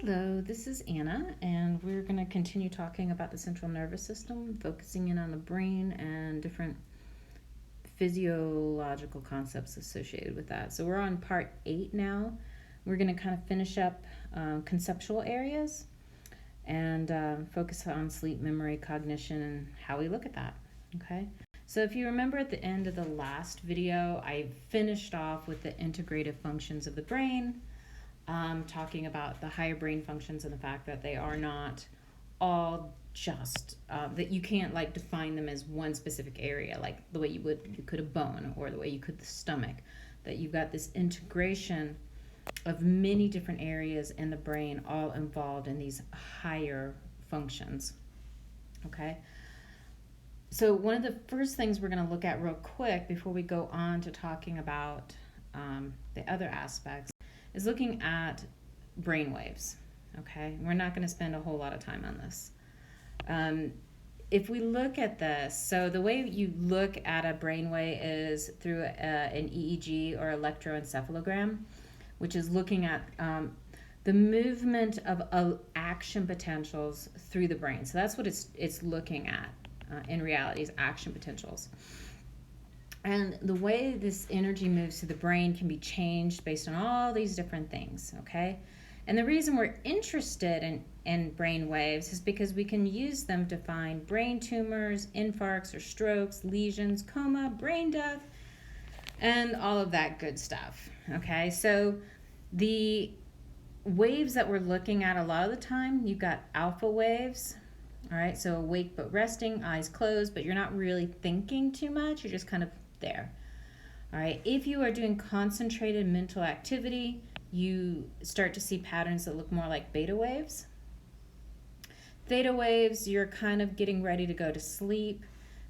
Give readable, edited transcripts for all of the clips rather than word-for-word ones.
Hello, this is Anna, and we're going to continue talking about the central nervous system, focusing in on the brain and different physiological concepts associated with that. So we're on part 8 now. We're going to kind of finish up conceptual areas and focus on sleep, memory, cognition, and how we look at that. Okay. So if you remember at the end of the last video, I finished off with the integrative functions of the brain. Talking about the higher brain functions and the fact that they are not all just that you can't like define them as one specific area, like the way you could a bone or the way you could the stomach. That you've got this integration of many different areas in the brain, all involved in these higher functions. Okay. So one of the first things we're going to look at real quick before we go on to talking about the other aspects is looking at brain waves. Okay, we're not going to spend a whole lot of time on this. If we look at this, so the way you look at a brainwave is through an EEG or electroencephalogram, which is looking at the movement of action potentials through the brain. So that's what it's looking at in reality, is action potentials. And the way this energy moves through the brain can be changed based on all these different things, okay? And the reason we're interested in brain waves is because we can use them to find brain tumors, infarcts or strokes, lesions, coma, brain death, and all of that good stuff, okay? So the waves that we're looking at a lot of the time, you've got alpha waves, all right? So awake but resting, eyes closed, but you're not really thinking too much. You're just kind of there. All right. If you are doing concentrated mental activity, you start to see patterns that look more like beta waves. Theta waves, you're kind of getting ready to go to sleep.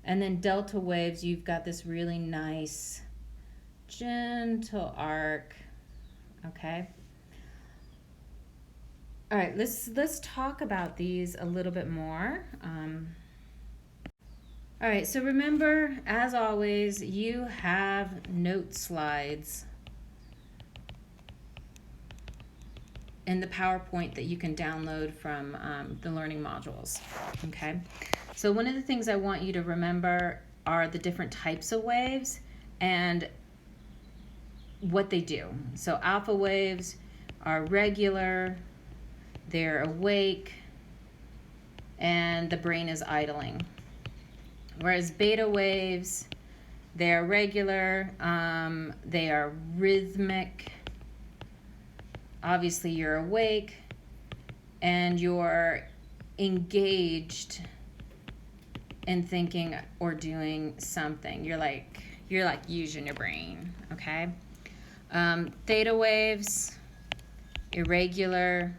And then delta waves, you've got this really nice, gentle arc. Okay. All right. Let's talk about these a little bit more. All right, so remember, as always, you have note slides in the PowerPoint that you can download from the learning modules, okay? So one of the things I want you to remember are the different types of waves and what they do. So alpha waves are regular, they're awake, and the brain is idling. Whereas beta waves, they are regular, they are rhythmic. Obviously, you're awake and you're engaged in thinking or doing something. You're like using your brain, okay? Theta waves, irregular,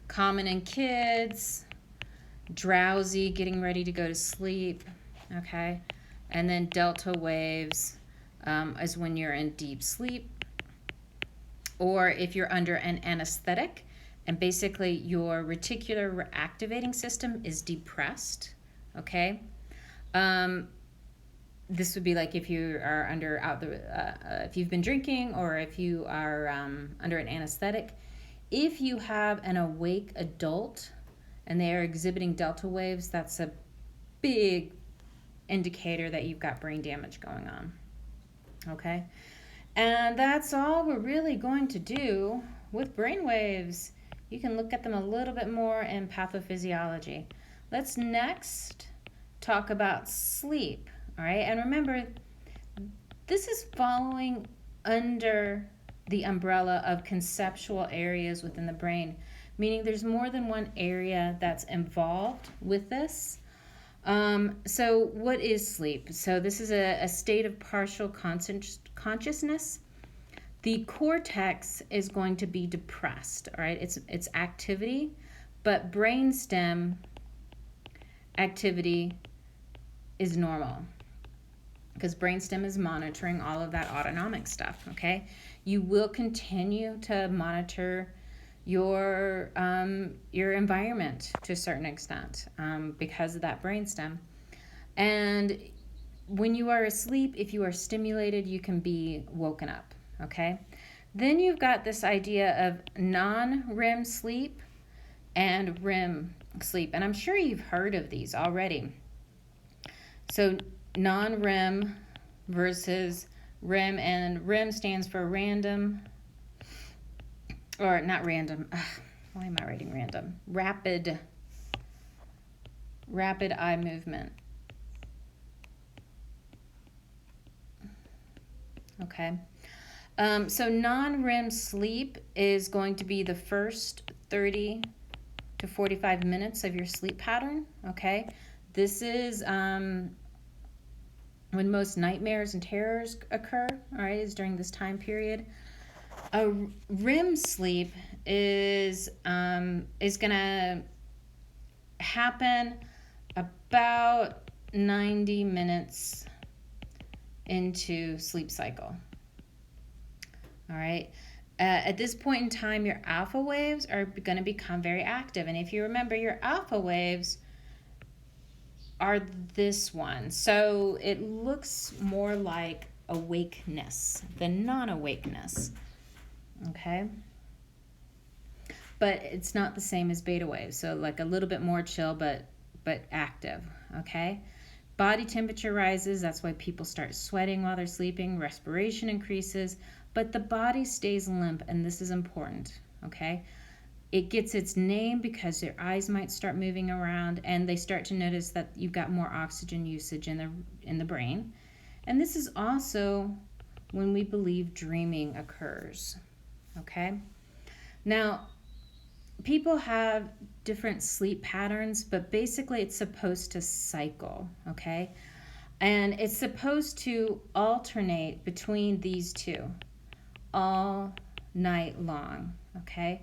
common in kids, drowsy, getting ready to go to sleep, okay? And then delta waves is when you're in deep sleep, or if you're under an anesthetic, and basically your reticular activating system is depressed, okay? This would be like if you are if you've been drinking, or if you are under an anesthetic. If you have an awake adult and they are exhibiting delta waves, that's a big indicator that you've got brain damage going on, okay? And that's all we're really going to do with brain waves. You can look at them a little bit more in pathophysiology. Let's next talk about sleep, all right? And remember, this is following under the umbrella of conceptual areas within the brain, meaning there's more than one area that's involved with this. So what is sleep? So this is a state of partial consciousness. The cortex is going to be depressed, all right? It's activity, but brainstem activity is normal because brainstem is monitoring all of that autonomic stuff, okay? You will continue to monitor your environment to a certain extent because of that brainstem. And when you are asleep, if you are stimulated, you can be woken up, okay? Then you've got this idea of non-REM sleep and REM sleep. And I'm sure you've heard of these already. So non-REM versus REM, and REM stands for random, or not random. Why am I writing random? Rapid eye movement. Okay. So non-REM sleep is going to be the first 30 to 45 minutes of your sleep pattern. Okay. This is when most nightmares and terrors occur. All right, is during this time period. A REM sleep is gonna happen about 90 minutes into sleep cycle. All right. At this point in time, your alpha waves are going to become very active. And if you remember, your alpha waves are this one. So it looks more like awakeness than non-awakeness. Okay. But it's not the same as beta waves. So like a little bit more chill, but active. Okay. Body temperature rises. That's why people start sweating while they're sleeping. Respiration increases. But the body stays limp, and this is important, okay? It gets its name because your eyes might start moving around, and they start to notice that you've got more oxygen usage in the brain. And this is also when we believe dreaming occurs, okay? Now, people have different sleep patterns, but basically it's supposed to cycle, okay? And it's supposed to alternate between these two all night long, okay?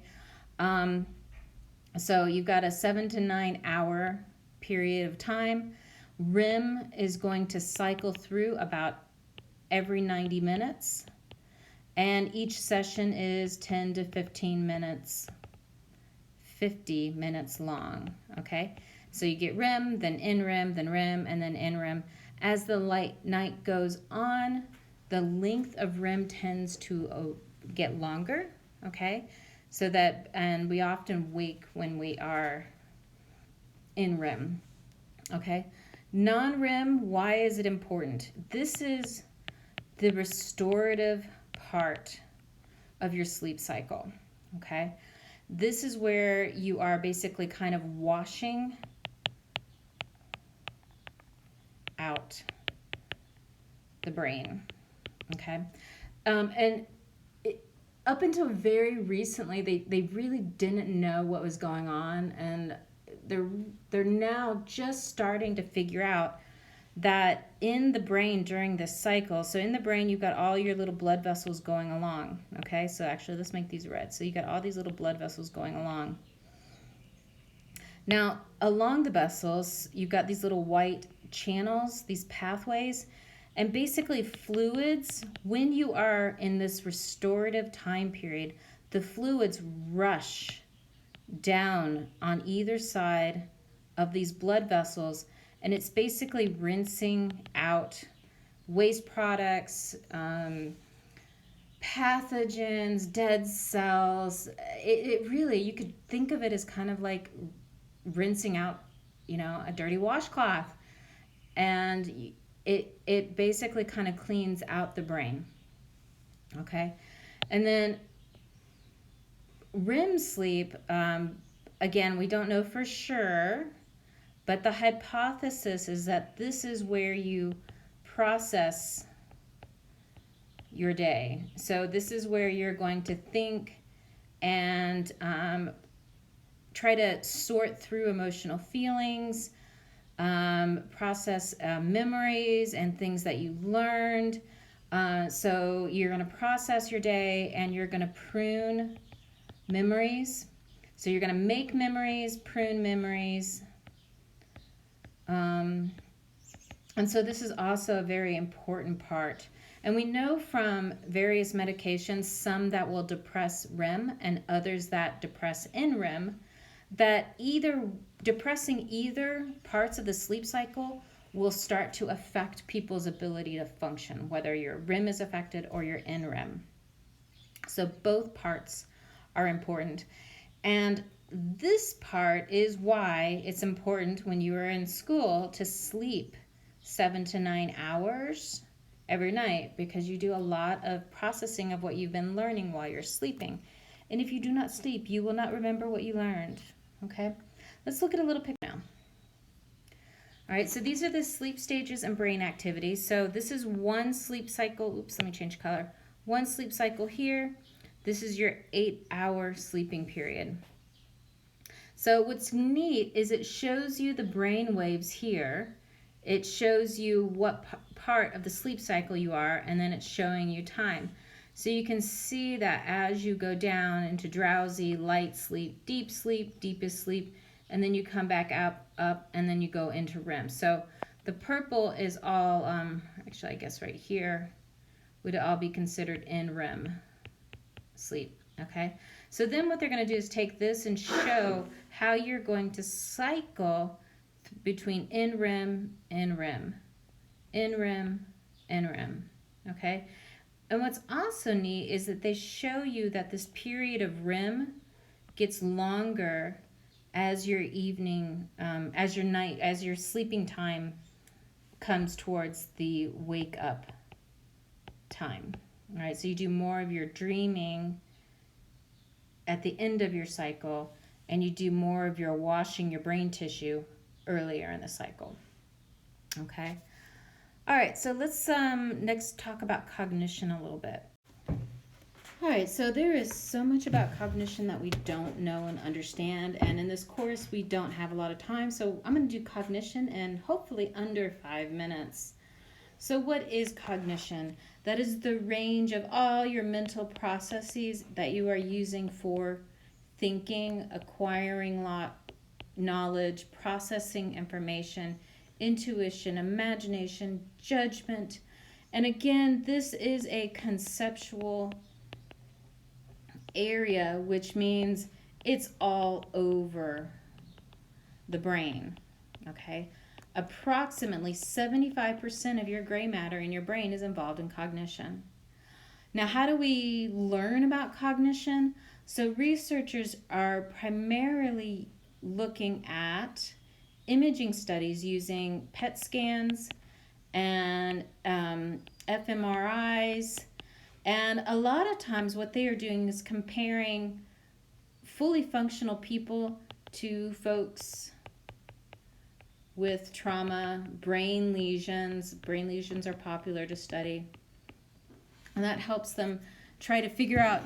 So you've got a 7 to 9 hour period of time. REM is going to cycle through about every 90 minutes, and each session is 10 to 15 minutes, 50 minutes long, okay? So you get REM, then NREM, then REM, and then NREM. As the night goes on, the length of REM tends to get longer, okay? So that, and we often wake when we are in REM, okay? Non-REM, why is it important? This is the restorative part of your sleep cycle, okay? This is where you are basically kind of washing out the brain, okay? And up until very recently, they really didn't know what was going on, and they're now just starting to figure out that in the brain during this cycle, so in the brain you've got all your little blood vessels going along, okay? So actually let's make these red. So you got all these little blood vessels going along. Now along the vessels you've got these little white channels, these pathways, and basically fluids, when you are in this restorative time period, the fluids rush down on either side of these blood vessels, and it's basically rinsing out waste products, pathogens, dead cells. It really, you could think of it as kind of like rinsing out, a dirty washcloth. And it basically kind of cleans out the brain, okay? And then REM sleep, again, we don't know for sure, but the hypothesis is that this is where you process your day. So this is where you're going to think and try to sort through emotional feelings, process memories and things that you learned. So you're going to process your day, and you're going to prune memories. So you're going to make memories, prune memories. And so this is also a very important part. And we know from various medications, some that will depress REM and others that depress NREM, that depressing either parts of the sleep cycle will start to affect people's ability to function, whether your REM is affected or your NREM. So both parts are important. And this part is why it's important when you are in school to sleep 7 to 9 hours every night, because you do a lot of processing of what you've been learning while you're sleeping. And if you do not sleep, you will not remember what you learned. Okay? Let's look at a little picture now. All right, so these are the sleep stages and brain activities. So this is one sleep cycle. Oops, let me change color. One sleep cycle here. This is your 8-hour sleeping period. So what's neat is it shows you the brain waves here. It shows you what part of the sleep cycle you are, and then it's showing you time. So you can see that as you go down into drowsy, light sleep, deepest sleep, and then you come back up, and then you go into REM. So the purple is all, actually I guess right here, would all be considered in REM sleep, okay? So then what they're going to do is take this and show how you're going to cycle between in REM, in REM, in REM, in REM, okay? And what's also neat is that they show you that this period of REM gets longer as your evening, as your sleeping time comes towards the wake up time. All right, so you do more of your dreaming at the end of your cycle, and you do more of your washing your brain tissue earlier in the cycle. Okay. All right, so let's next talk about cognition a little bit. All right, so there is so much about cognition that we don't know and understand, and in this course we don't have a lot of time, so I'm going to do cognition in hopefully under 5 minutes. So what is cognition? That is the range of all your mental processes that you are using for thinking, acquiring knowledge, processing information, intuition, imagination, judgment. And again, this is a conceptual area, which means it's all over the brain, okay? Approximately 75% of your gray matter in your brain is involved in cognition. Now, how do we learn about cognition? So researchers are primarily looking at imaging studies using PET scans and fMRIs. And a lot of times what they are doing is comparing fully functional people to folks with trauma, brain lesions. Brain lesions are popular to study. And that helps them try to figure out,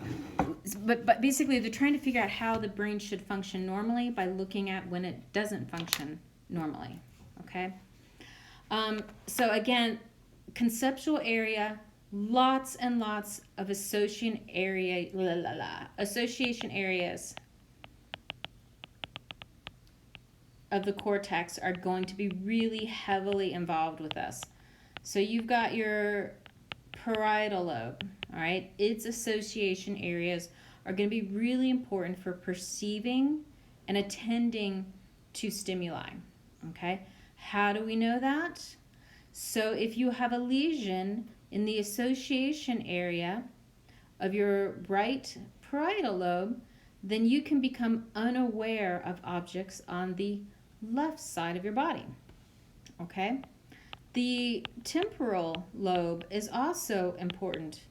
but basically they're trying to figure out how the brain should function normally by looking at when it doesn't function normally, okay? So again, conceptual area, lots and lots of association areas of the cortex are going to be really heavily involved with us. So you've got your parietal lobe, all right? Its association areas are going to be really important for perceiving and attending to stimuli, okay? How do we know that? So if you have a lesion in the association area of your right parietal lobe, then you can become unaware of objects on the left side of your body, okay? The temporal lobe is also important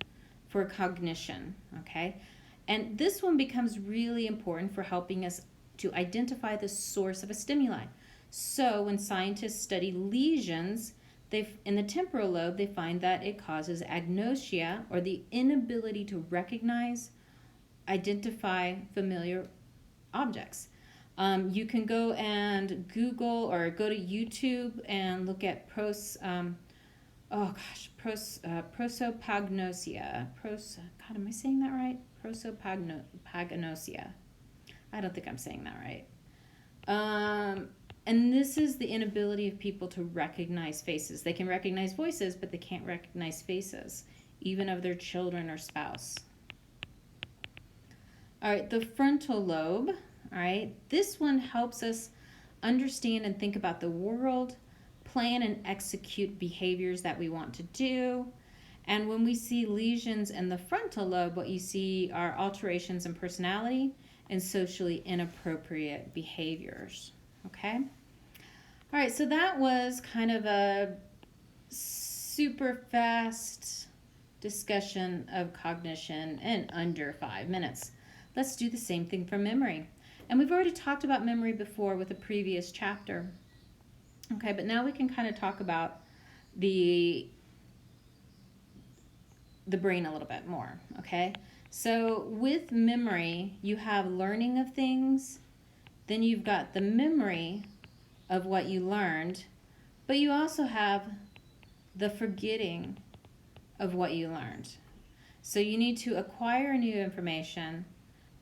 for cognition, okay? And this one becomes really important for helping us to identify the source of a stimuli. So when scientists study lesions, in the temporal lobe, they find that it causes agnosia, or the inability to recognize, identify familiar objects. You can go and Google or go to YouTube and look at prosopagnosia. God, am I saying that right? Prosopagnosia. I don't think I'm saying that right. And this is the inability of people to recognize faces. They can recognize voices, but they can't recognize faces, even of their children or spouse. All right, the frontal lobe, all right, this one helps us understand and think about the world, plan and execute behaviors that we want to do, And when we see lesions in the frontal lobe, what you see are alterations in personality and socially inappropriate behaviors. Okay? All right, so that was kind of a super fast discussion of cognition in under 5 minutes. Let's do the same thing for memory. And we've already talked about memory before with a previous chapter. Okay, but now we can kind of talk about the brain a little bit more, okay? So with memory, you have learning of things, then you've got the memory of what you learned, but you also have the forgetting of what you learned. So you need to acquire new information,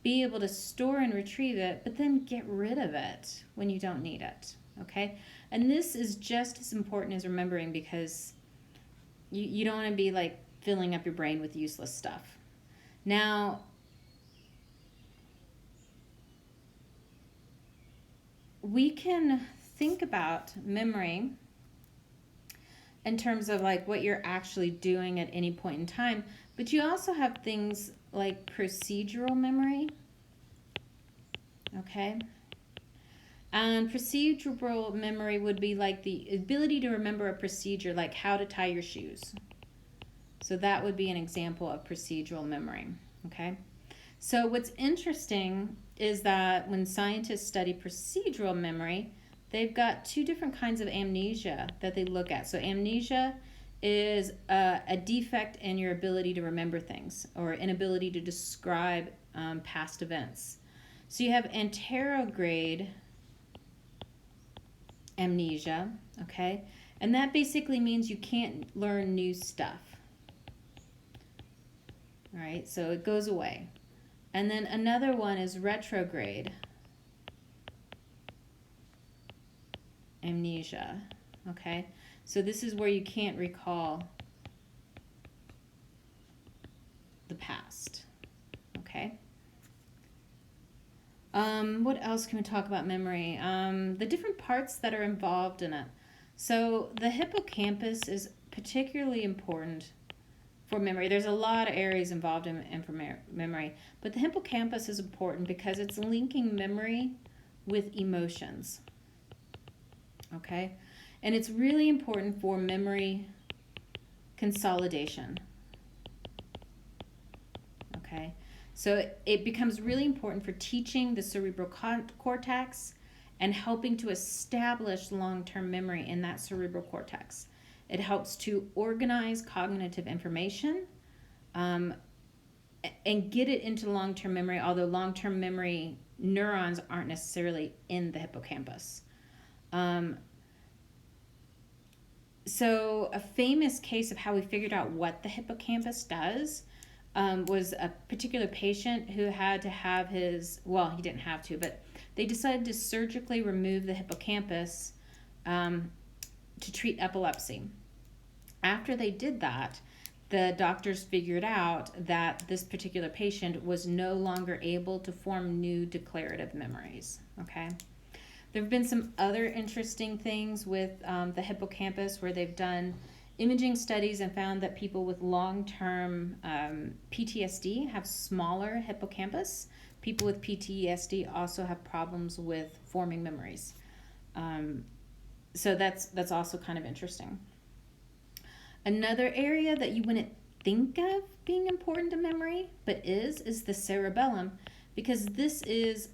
be able to store and retrieve it, but then get rid of it when you don't need it, okay? And this is just as important as remembering, because you don't want to be like filling up your brain with useless stuff. Now, we can think about memory in terms of like what you're actually doing at any point in time, but you also have things like procedural memory, okay? And procedural memory would be like the ability to remember a procedure, like how to tie your shoes. So that would be an example of procedural memory, okay? So what's interesting is that when scientists study procedural memory, they've got two different kinds of amnesia that they look at. So amnesia is a defect in your ability to remember things, or inability to describe past events. So you have anterograde amnesia, okay? And that basically means you can't learn new stuff. All right, so it goes away. And then another one is retrograde amnesia, okay? So this is where you can't recall the past, okay? What else can we talk about memory? The different parts that are involved in it. So the hippocampus is particularly important for memory. There's a lot of areas involved in memory, but the hippocampus is important because it's linking memory with emotions, okay? And it's really important for memory consolidation, okay? So it becomes really important for teaching the cerebral cortex and helping to establish long-term memory in that cerebral cortex. It helps to organize cognitive information and get it into long-term memory, although long-term memory neurons aren't necessarily in the hippocampus. So a famous case of how we figured out what the hippocampus does was a particular patient who had to have his, well, he didn't have to, but they decided to surgically remove the hippocampus to treat epilepsy. After they did that, the doctors figured out that this particular patient was no longer able to form new declarative memories, okay? There have been some other interesting things with the hippocampus where they've done imaging studies and found that people with long-term PTSD have smaller hippocampus. People with PTSD also have problems with forming memories. So that's also kind of interesting. Another area that you wouldn't think of being important to memory, but is the cerebellum, because this is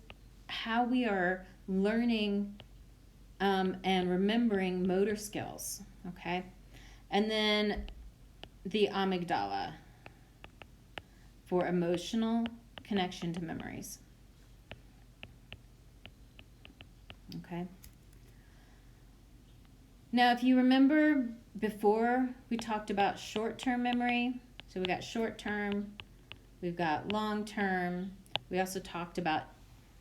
how we are learning and remembering motor skills, okay? And then the amygdala for emotional connection to memories, okay? Now, if you remember before, we talked about short-term memory. So we got short-term, we've got long-term. We also talked about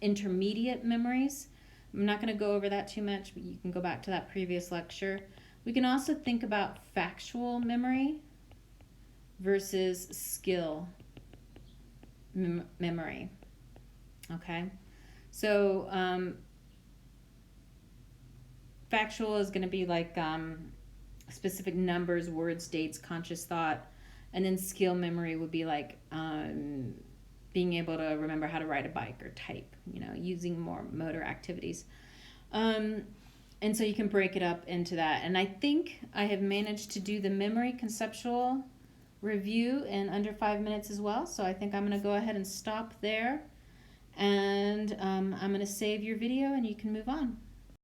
intermediate memories. I'm not going to go over that too much, but you can go back to that previous lecture. We can also think about factual memory versus skill memory, okay? So factual is going to be like specific numbers, words, dates, conscious thought. And then skill memory would be like being able to remember how to ride a bike or type, using more motor activities. And so you can break it up into that. And I think I have managed to do the memory conceptual review in under 5 minutes as well. So I think I'm going to go ahead and stop there. And I'm going to save your video and you can move on.